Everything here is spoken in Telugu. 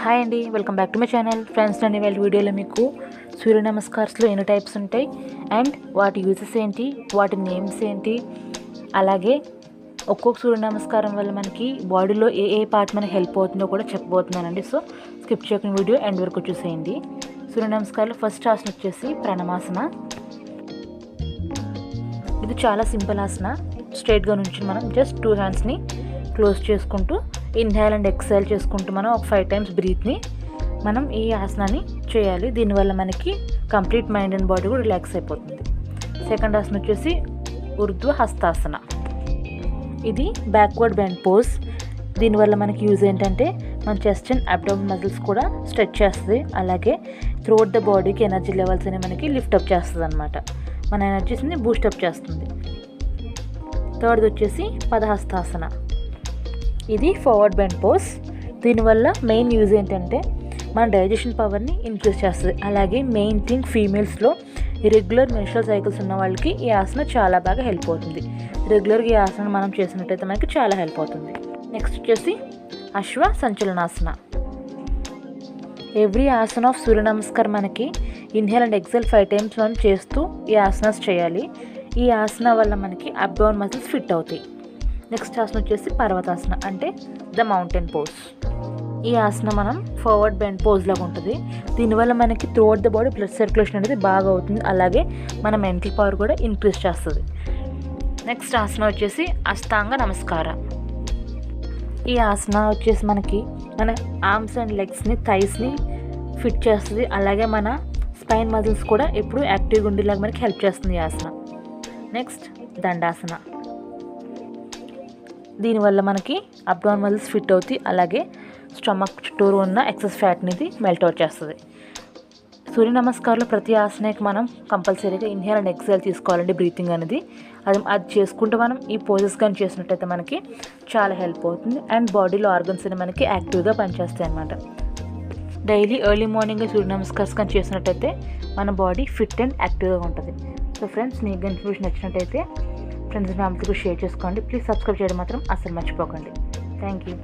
హాయ్ అండి, welcome back to my channel. Friends, నేను ఇవాళ వీడియోలో మీకు సూర్య నమస్కార్స్లో ఎన్ని టైప్స్ ఉంటాయి అండ్ వాటి యూజెస్ ఏంటి, వాటి నేమ్స్ ఏంటి, అలాగే ఒక్కొక్క సూర్య నమస్కారం వల్ల మనకి బాడీలో ఏ పార్ట్ మనకి హెల్ప్ అవుతుందో కూడా చెప్పబోతున్నానండి. సో స్కిప్ చేయకుండా వీడియో ఎండ్ వరకు చూసేయండి. సూర్య నమస్కారంలో ఫస్ట్ ఆసన వచ్చేసి ప్రణమాసన. ఇది చాలా సింపుల్ ఆసన. స్ట్రైట్గా నుంచి మనం జస్ట్ 2 హ్యాండ్స్ని క్లోజ్ చేసుకుంటూ ఇన్హేల్ అండ్ ఎక్సైల్ చేసుకుంటూ మనం ఒక 5 టైమ్స్ బ్రీత్ని మనం ఈ ఆసనాన్ని చేయాలి. దీనివల్ల మనకి కంప్లీట్ మైండ్ అండ్ బాడీ కూడా రిలాక్స్ అయిపోతుంది. సెకండ్ ఆసన వచ్చేసి ఊర్ధ్వ హస్తాసన. ఇది బ్యాక్వర్డ్ బెండ్ పోజ్. దీనివల్ల మనకి యూజ్ ఏంటంటే మన చెస్ట్ అండ్ అబ్డామిన్ మజిల్స్ కూడా స్ట్రెచ్ చేస్తుంది, అలాగే త్రూఅవుట్ ద బాడీకి ఎనర్జీ లెవెల్స్ అనేవి మనకి లిఫ్టప్ చేస్తుంది అనమాట. మన ఎనర్జీస్ని బూస్టప్ చేస్తుంది. థర్డ్ వచ్చేసి పదహస్తాసన. ఇది ఫార్వర్డ్ బెండ్ పోజ్. దీనివల్ల మెయిన్ యూజ్ ఏంటంటే మన డైజెషన్ పవర్ని ఇంక్రీజ్ చేస్తుంది, అలాగే మెయిన్ థింగ్ ఫీమేల్స్లో ఇరెగ్యులర్ మెన్స్ట్రువల్ సైకిల్స్ ఉన్న వాళ్ళకి ఈ ఆసన చాలా బాగా హెల్ప్ అవుతుంది. రెగ్యులర్గా ఈ ఆసన మనం చేసినట్టయితే మనకి చాలా హెల్ప్ అవుతుంది. నెక్స్ట్ వచ్చేసి అశ్వ సంచలనాసన. ఎవ్రీ ఆసన ఆఫ్ సూర్య నమస్కారం మనకి ఇన్హేల్ అండ్ ఎక్సెల్ 5 టైమ్స్ మనం చేస్తూ ఈ ఆసనాస్ చేయాలి. ఈ ఆసన వల్ల మనకి అబ్డామిన్ మజిల్స్ ఫిట్ అవుతాయి. నెక్స్ట్ ఆసన వచ్చేసి పర్వతాసన, అంటే ద మౌంటైన్ పోజ్. ఈ ఆసన మనం ఫార్వర్డ్ బెండ్ పోజ్ లాగా ఉంటుంది. దీనివల్ల మనకి throughout the body blood circulation అనేది బాగా అవుతుంది, అలాగే మన మెంటల్ పవర్ కూడా ఇంక్రీజ్ చేస్తుంది. నెక్స్ట్ ఆసన వచ్చేసి అష్టాంగ నమస్కార. ఈ ఆసన వచ్చేసి మనకి మన ఆర్మ్స్ అండ్ లెగ్స్ని, థైస్ని ఫిట్ చేస్తుంది, అలాగే మన స్పైన్ మజిల్స్ కూడా ఎప్పుడు యాక్టివ్గా ఉండేలాగా మనకి హెల్ప్ చేస్తుంది ఈ ఆసన. నెక్స్ట్ దండాసన. దీనివల్ల మనకి అబ్డామిన్ మజిల్స్ ఫిట్ అవుతాయి, అలాగే స్టమక్ చుట్టూరు ఉన్న ఎక్సెస్ ఫ్యాట్ అనేది మెల్ట్ అవుట్ చేస్తుంది. సూర్య నమస్కారంలో ప్రతి ఆసనకి మనం కంపల్సరీగా ఇన్హేల్ అండ్ ఎక్సైల్ తీసుకోవాలండి, బ్రీతింగ్ అనేది. అది చేసుకుంటూ మనం ఈ పోజెస్ కానీ చేసినట్టయితే మనకి చాలా హెల్ప్ అవుతుంది అండ్ బాడీలో ఆర్గన్స్ అనేవి మనకి యాక్టివ్గా పనిచేస్తాయి అన్నమాట. డైలీ ఎర్లీ మార్నింగ్ సూర్య నమస్కార్స్ కానీ చేసినట్టయితే మన బాడీ ఫిట్ అండ్ యాక్టివ్గా ఉంటుంది. సో ఫ్రెండ్స్, మీకు ఇన్ఫర్మేషన్ నచ్చినట్టయితే ఫ్రెండ్స్ ఫ్యామిలీతో షేర్ చేసుకోండి. ప్లీజ్ సబ్స్క్రైబ్ చేయడం మాత్రం అస్సలు మర్చిపోకండి. Thank you.